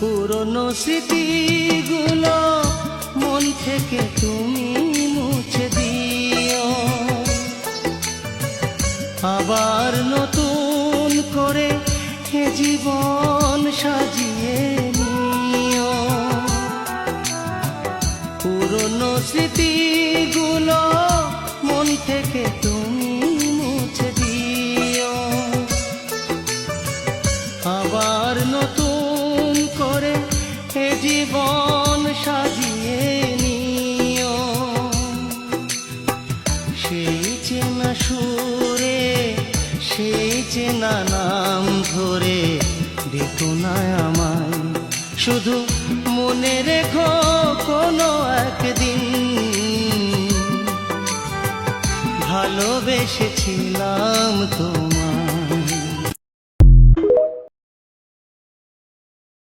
পুরনো স্মৃতিগুলো মন থেকে তুমি মুছে দিও, আবার নতুন করে এ জীবন সাজিয়ে নিও। পুরনো স্মৃতিগুলো মন থেকে তুমি মুছে দিও, আবার নতুন করে এ জীবন সাজিয়ে নিও। সেই চেনা সুরে সেই চেনা নাম ধরে দেখো না আমায়, শুধু মনে রেখো কোনো একদিন ভালোবেসেছিলাম তো।